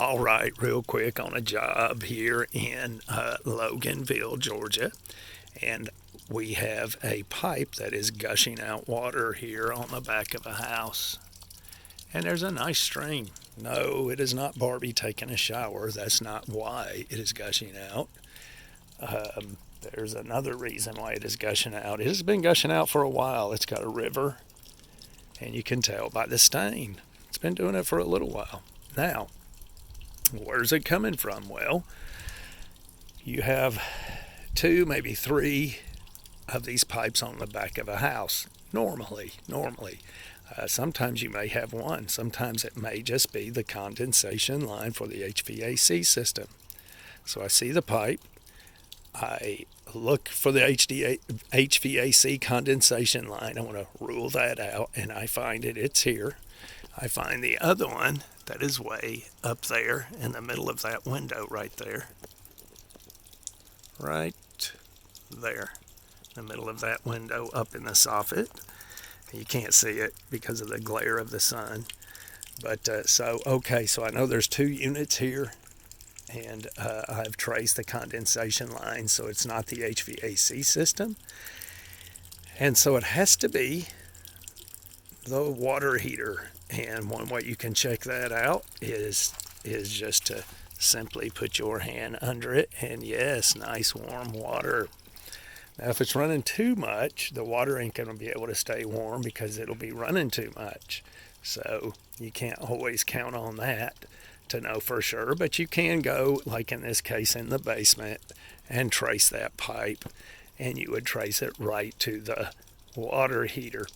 All right, real quick on a job here in Loganville, Georgia. And we have a pipe that is gushing out water here on the back of a house. And there's a nice stream. No, it is not Barbie taking a shower. That's not why it is gushing out. There's another reason why it is gushing out. It has been gushing out for a while. It's got a river, and you can tell by the stain. It's been doing it for a little while. Now, where's it coming from? Well, you have two, maybe three of these pipes on the back of a house. Normally. Sometimes you may have one. Sometimes it may just be the condensation line for the HVAC system. So I see the pipe. I look for the HVAC condensation line. I want to rule that out, and I find it. It's here. I find the other one that is way up there in the middle of that window right there. Right there. In the middle of that window up in the soffit. You can't see it because of the glare of the sun. But so I know there's two units here, and I've traced the condensation line, so it's not the HVAC system. And so it has to be the water heater. And one way you can check that out is just to simply put your hand under it, and yes, nice warm water. Now, if it's running too much, the water ain't going to be able to stay warm because it'll be running too much. So you can't always count on that to know for sure, but you can go, like in this case, in the basement and trace that pipe, and you would trace it right to the water heater.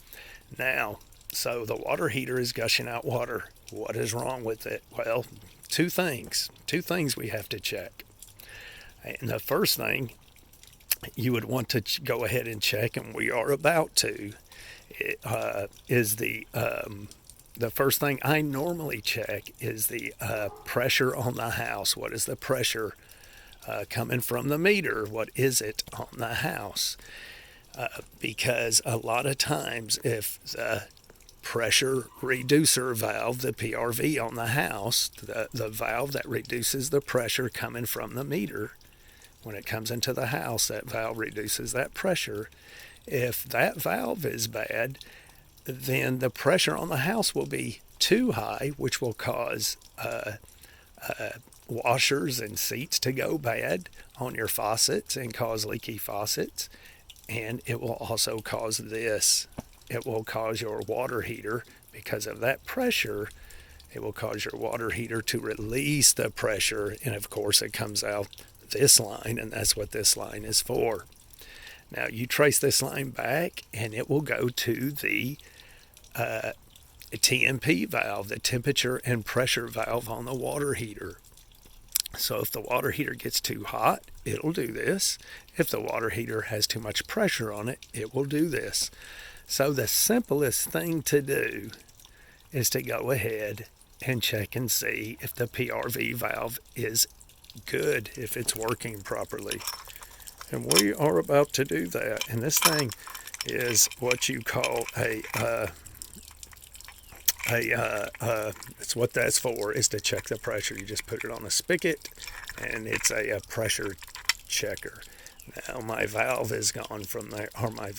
Now, so the water heater is gushing out water. What is wrong with it? Well, two things we have to check. And the first thing you would want to go ahead and check, and we are about to, is the first thing I normally check is the pressure on the house. What is the pressure coming from the meter? What is it on the house? Because a lot of times if the pressure reducer valve, the PRV on the house, the valve that reduces the pressure coming from the meter, when it comes into the house, that valve reduces that pressure. If that valve is bad, then the pressure on the house will be too high, which will cause washers and seats to go bad on your faucets and cause leaky faucets. And it will also cause this. It will cause your water heater, because of that pressure, it will cause your water heater to release the pressure. And of course, it comes out this line, and that's what this line is for. Now, you trace this line back, and it will go to the TMP valve, the temperature and pressure valve on the water heater. So if the water heater gets too hot, it'll do this. If the water heater has too much pressure on it, it will do this. So the simplest thing to do is to go ahead and check and see if the PRV valve is good, if it's working properly. And we are about to do that. And this thing is what you call it's what that's for, is to check the pressure. You just put it on a spigot, and it's a pressure checker. Now my valve is gone from there, or my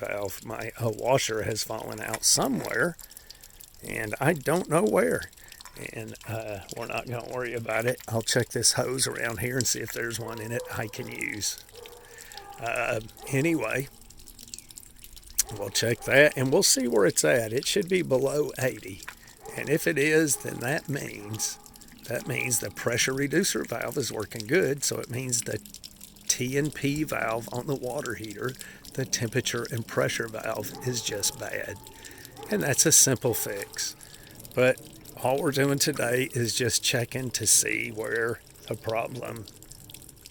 washer has fallen out somewhere, and I don't know where. And we're not going to worry about it. I'll check this hose around here and see if there's one in it I can use. Anyway, we'll check that, and we'll see where it's at. It should be below 80. And if it is, then that means the pressure reducer valve is working good. So it means the T&P valve on the water heater, the temperature and pressure valve, is just bad. And that's a simple fix. But all we're doing today is just checking to see where the problem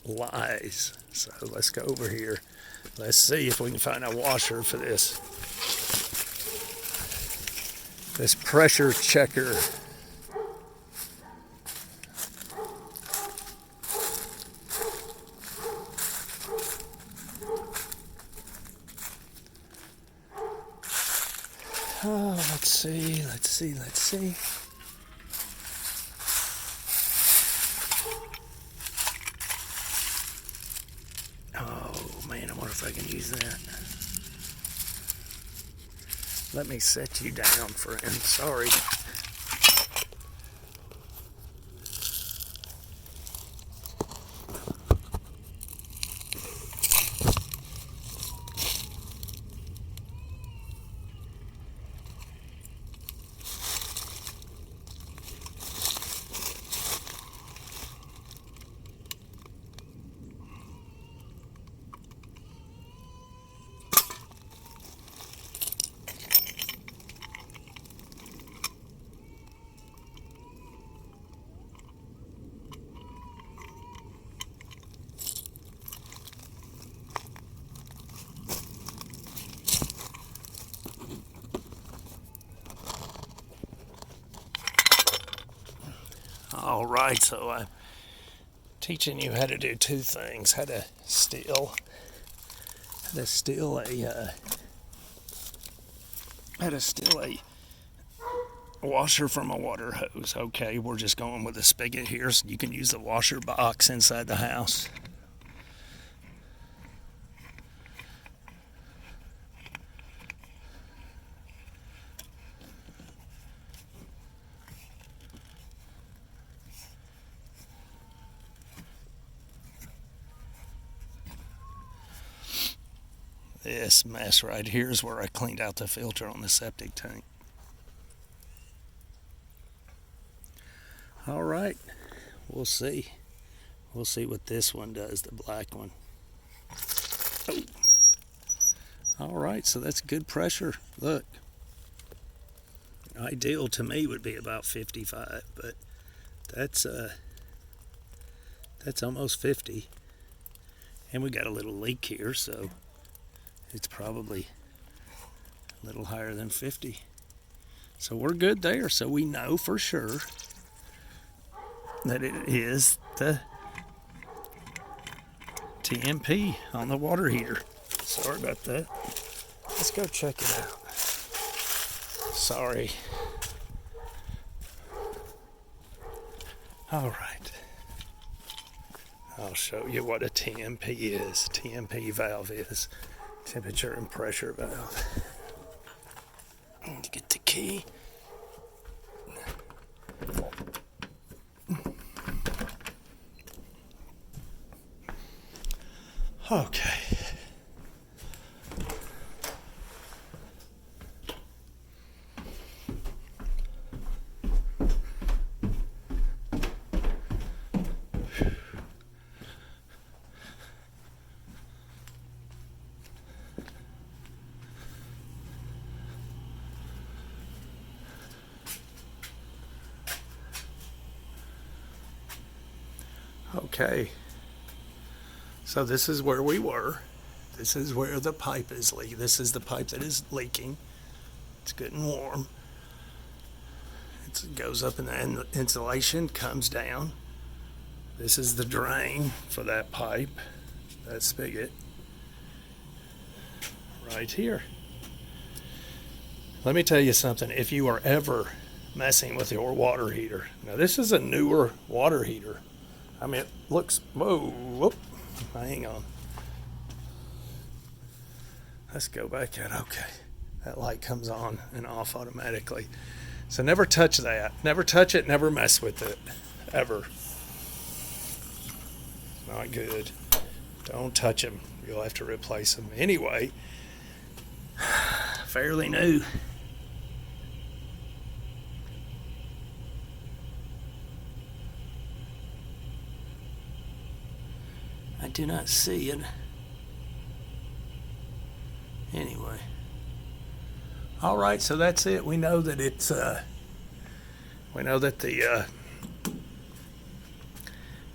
lies. So let's go over here. Let's see if we can find a washer for this pressure checker. Oh, let's see. if I can use that. Let me set you down, friend. Sorry. All right, so I'm teaching you how to do two things: how to steal a washer from a water hose. Okay, we're just going with a spigot here, so you can use the washer box inside the house. This mess right here is where I cleaned out the filter on the septic tank. All right, we'll see. We'll see what this one does, the black one. Oh. All right, so that's good pressure. Look, ideal to me would be about 55, but that's almost 50. And we got a little leak here, so it's probably a little higher than 50. So we're good there. So we know for sure that it is the TMP on the water heater. Sorry about that. Let's go check it out. Sorry. All right. I'll show you what a TMP is. TMP valve is temperature and pressure valve. I need to get the key. Okay. Okay, so this is where we were. This is where the pipe is leaking. This is the pipe that is leaking. It's getting warm. It goes up in the insulation, comes down. This is the drain for that pipe, that spigot, right here. Let me tell you something. If you are ever messing with your water heater, now this is a newer water heater. I mean, it looks, whoop, hang on. Let's go back in. Okay, that light comes on and off automatically. So never touch that. Never touch it, never mess with it, ever. Not good. Don't touch them. You'll have to replace them. Anyway, fairly new. I do not see it. Anyway. All right, so that's it. We know that it's we know that the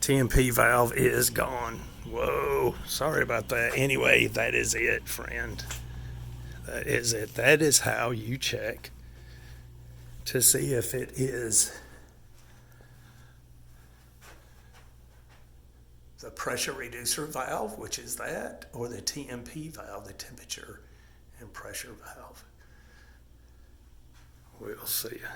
TMP valve is gone. Whoa, sorry about that. Anyway, that is it, friend. That is it. That is how you check to see if it is the pressure reducer valve, which is that, or the TMP valve, the temperature and pressure valve. We'll see you.